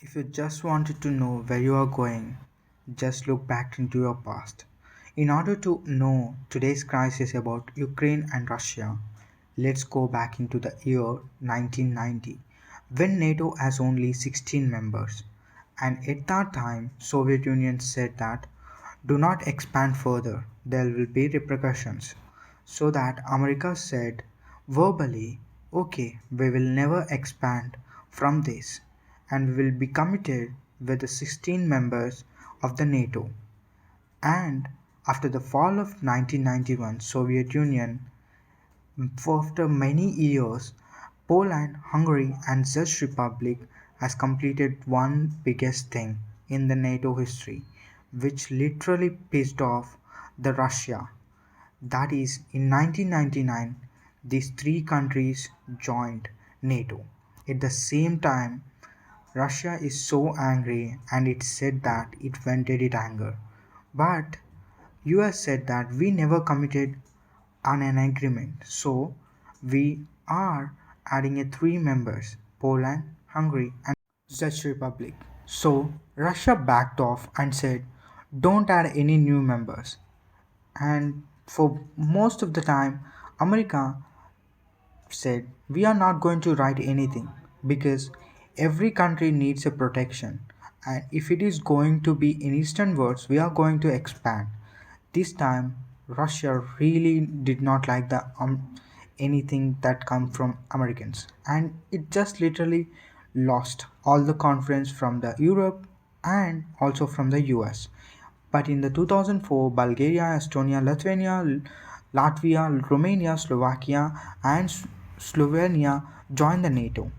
If you just wanted to know where you are going, just look back into your past. In order to know today's crisis about Ukraine and Russia, let's go back into the year 1990 when NATO has only 16 members. And at that time, Soviet Union said that do not expand further, there will be repercussions. So that America said verbally, okay, we will never expand from this and we will be committed with the 16 members of the NATO. And after the fall of 1991 Soviet Union, after many years, Poland, Hungary and Czech Republic has completed one biggest thing in the NATO history, which literally pissed off the Russia. That is, in 1999, these three countries joined NATO. At the same time, Russia is so angry and it said that it vented its anger. But US said that we never committed on an agreement. So we are adding a three members Poland, Hungary, and Czech Republic. So Russia backed off and said, don't add any new members. And for most of the time, America said, we are not going to write anything because every country needs a protection. And if it is going to be in Eastern words, we are going to expand. This time, Russia really did not like the anything that come from Americans, and it just literally lost all the confidence from the Europe and also from the US. But in the 2004, Bulgaria, Estonia, Lithuania, Latvia, Romania, Slovakia, and Slovenia joined the NATO.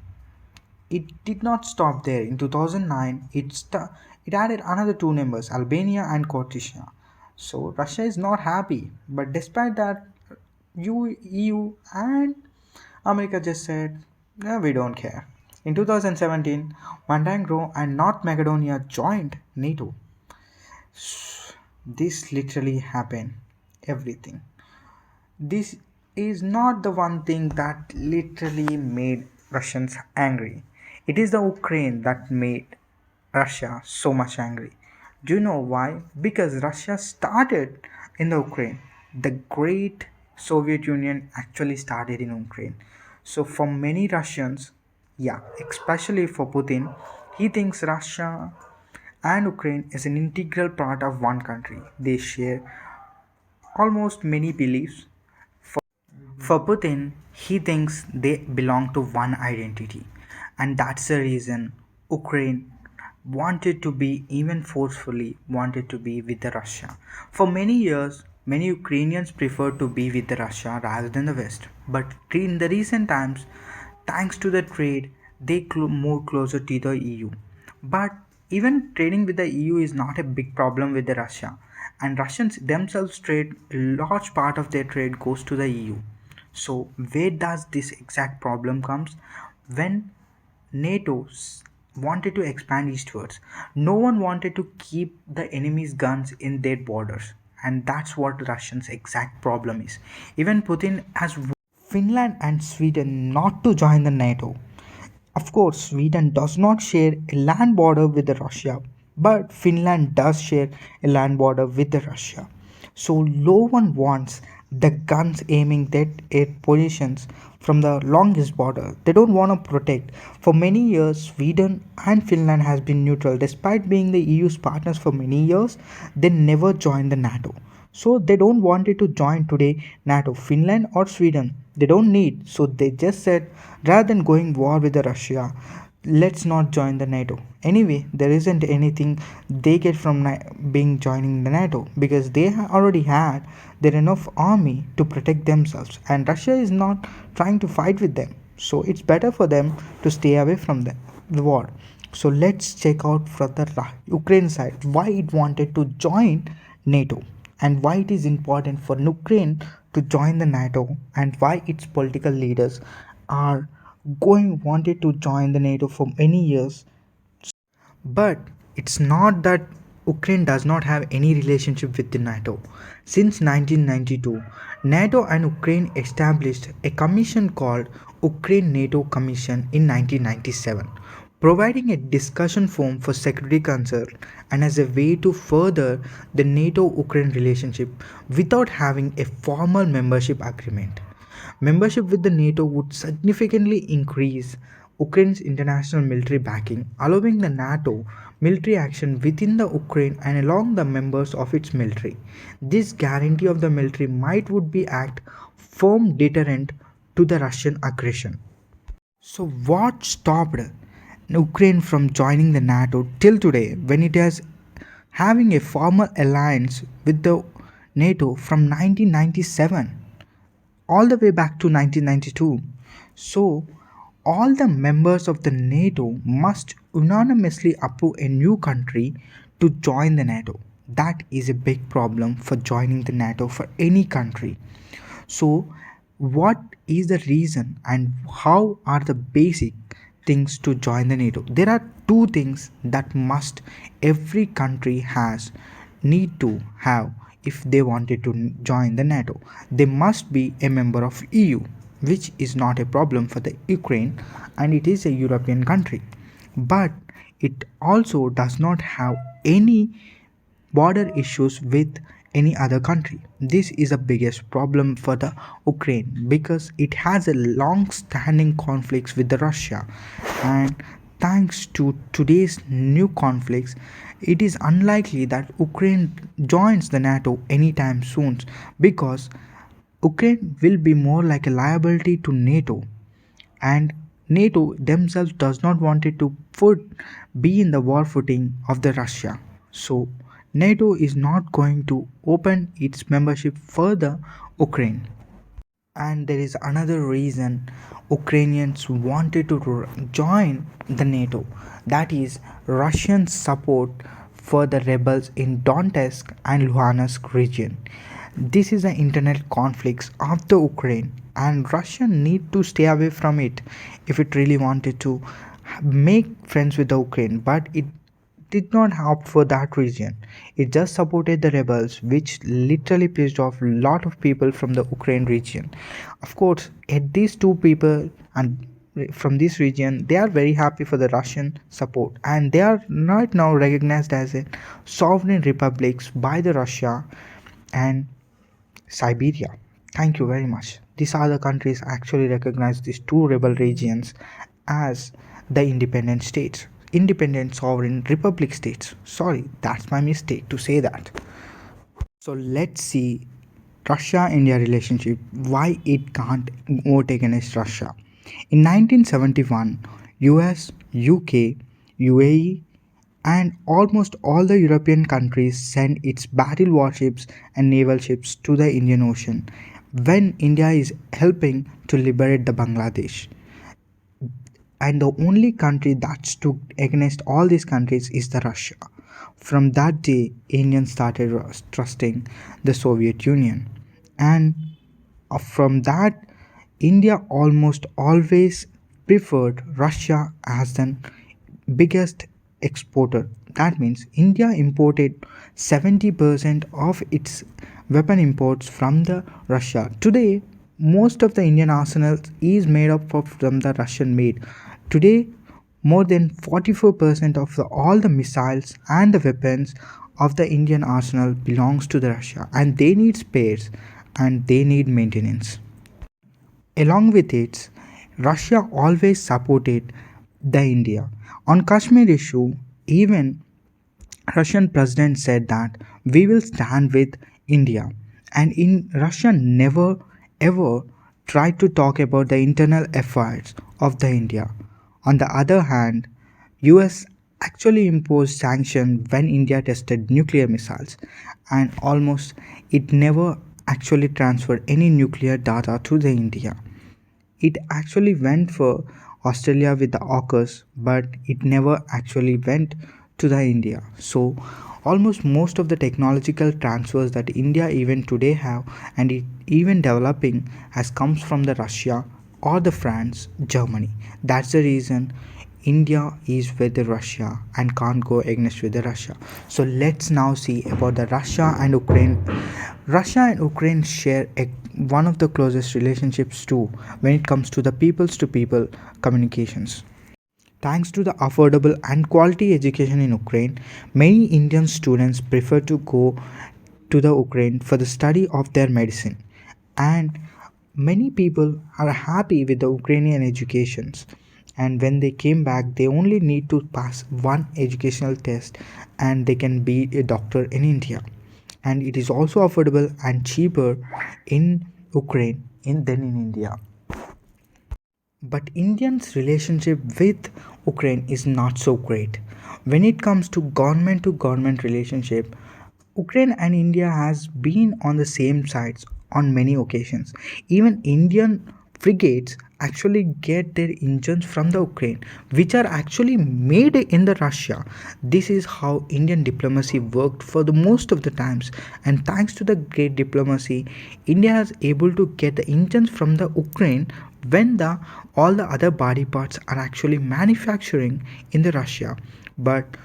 It did not stop there. In 2009, it added another two members, Albania and Croatia. So Russia is not happy. But despite that, EU and America just said, no, we don't care. In 2017, Montenegro and North Macedonia joined NATO. This literally happened. Everything. This is not the one thing that literally made Russians angry. It is the Ukraine that made Russia so much angry. Do you know why? Because Russia started in the Ukraine. The great Soviet Union actually started in Ukraine. So for many Russians, yeah, especially for Putin, he thinks Russia and Ukraine is an integral part of one country. They share almost many beliefs. For Putin, he thinks they belong to one identity, and that's the reason Ukraine wanted to be even forcefully wanted to be with the Russia. For many years, many Ukrainians preferred to be with the Russia rather than the West. But in the recent times, thanks to the trade, they moved closer to the EU. But even trading with the EU is not a big problem with the Russia, and Russians themselves trade a large part of their trade goes to the EU. So where does this exact problem comes? When NATO wanted to expand eastwards, no one wanted to keep the enemy's guns in their borders, and that's what Russians' exact problem is. Even Putin has Finland and Sweden not to join the NATO. Of course, Sweden does not share a land border with the Russia, but Finland does share a land border with the Russia. So no one wants the guns aiming at air positions from the longest border. They don't want to protect. For many years, Sweden and Finland has been neutral. Despite being the EU's partners for many years, they never joined the NATO. So they don't wanted to join today NATO, Finland or Sweden. They don't need. So they just said rather than going war with the Russia, let's not join the NATO. Anyway, there isn't anything they get from being joining the NATO because they already had their enough army to protect themselves, and Russia is not trying to fight with them. So it's better for them to stay away from the war. So let's check out from the Ukraine side why it wanted to join NATO and why it is important for Ukraine to join the NATO and why its political leaders are going wanted to join the NATO for many years. But it's not that Ukraine does not have any relationship with the NATO. Since 1992, NATO and Ukraine established a commission called Ukraine NATO Commission in 1997. providing a discussion forum for security concern and as a way to further the NATO-Ukraine relationship without having a formal membership agreement. Membership with the NATO would significantly increase Ukraine's international military backing, allowing the NATO military action within the Ukraine and along the members of its military. This guarantee of the military might would be act firm deterrent to the Russian aggression. So, what stopped Ukraine from joining the NATO till today when it is having a formal alliance with the NATO from 1997 all the way back to 1992? So, all the members of the NATO must unanimously approve a new country to join the NATO. That is a big problem for joining the NATO for any country. So, what is the reason and how are the basic things to join the NATO? There are two things that must every country has need to have if they wanted to join the NATO. They must be a member of EU, which is not a problem for the Ukraine and it is a European country. But it also does not have any border issues with any other country. This is the biggest problem for the Ukraine because it has a long standing conflicts with the Russia and thanks to today's new conflicts it is unlikely that Ukraine joins the NATO anytime soon because Ukraine will be more like a liability to NATO and NATO themselves does not want it to be in the war footing of the Russia. So NATO is not going to open its membership for the Ukraine. And there is another reason Ukrainians wanted to join the NATO, that is Russian support for the rebels in Donetsk and Luhansk region. This is the internal conflicts of the Ukraine and Russia need to stay away from it if it really wanted to make friends with the Ukraine, but it did not opt for that region. It just supported the rebels, which literally pissed off a lot of people from the Ukraine region. Of course, at these two people and from this region, they are very happy for the Russian support, and they are right now recognized as a sovereign republics by the Russia and Siberia. Thank you very much. These other countries actually recognize these two rebel regions as the independent states, independent sovereign republic states. Sorry, that's my mistake to say that. So let's see Russia India relationship, why it can't vote against Russia. In 1971, US, UK, UAE, and almost all the European countries sent its battle warships and naval ships to the Indian Ocean when India is helping to liberate the Bangladesh. And the only country that stood against all these countries is the Russia. From that day, Indians started trusting the Soviet Union, and from that, India almost always preferred Russia as the biggest exporter. That means India imported 70% of its weapon imports from the Russia. Today, most of the Indian arsenal is made up of from the Russian made. Today, more than 44% of all the missiles and the weapons of the Indian arsenal belongs to the Russia and they need spares and they need maintenance. Along with it, Russia always supported the India. On Kashmir issue, even Russian president said that we will stand with India. And in Russia never ever tried to talk about the internal affairs of the India. On the other hand, US actually imposed sanctions when India tested nuclear missiles and almost it never actually transferred any nuclear data to the India. It actually went for Australia with the AUKUS, but it never actually went to the India. So almost most of the technological transfers that India even today have and it even developing has comes from the Russia or the France, Germany. That's the reason India is with the Russia and can't go against with the Russia. So let's now see about the Russia and Ukraine. Russia and Ukraine share one of the closest relationships too when it comes to the peoples to people communications. Thanks to the affordable and quality education in Ukraine, many Indian students prefer to go to the Ukraine for the study of their medicine. And many people are happy with the Ukrainian educations. And when they came back, they only need to pass one educational test and they can be a doctor in India. And it is also affordable and cheaper in Ukraine than in India. But Indians' relationship with Ukraine is not so great. When it comes to government relationship, Ukraine and India has been on the same sides on many occasions. Even Indian frigates actually get their engines from the Ukraine, which are actually made in the Russia. This is how Indian diplomacy worked for the most of the times, and thanks to the great diplomacy, India is able to get the engines from the Ukraine when the all the other body parts are actually manufacturing in the Russia. But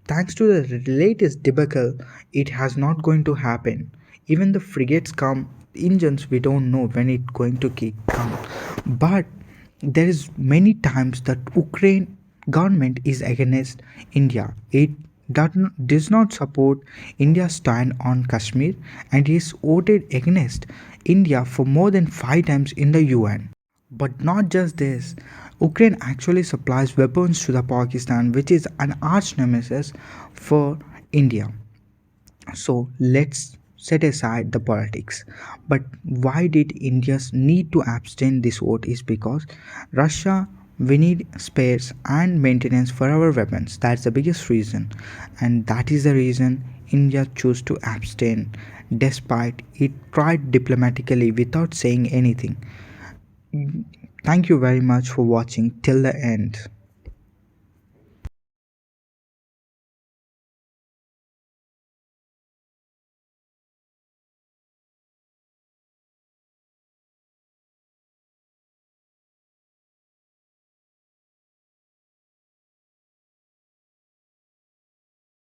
thanks to the latest debacle, it has not going to happen. Even the frigates come engines, we don't know when it going to come. But there is many times that Ukraine government is against India. It does not support India's stand on Kashmir and is voted against India for more than 5 times in the UN. But not just this, Ukraine actually supplies weapons to the Pakistan, which is an arch nemesis for India. So let's set aside the politics. But why did India need to abstain this vote is because Russia we need spares and maintenance for our weapons. That's the biggest reason. And that is the reason India chose to abstain despite it tried diplomatically without saying anything. Thank you very much for watching till the end.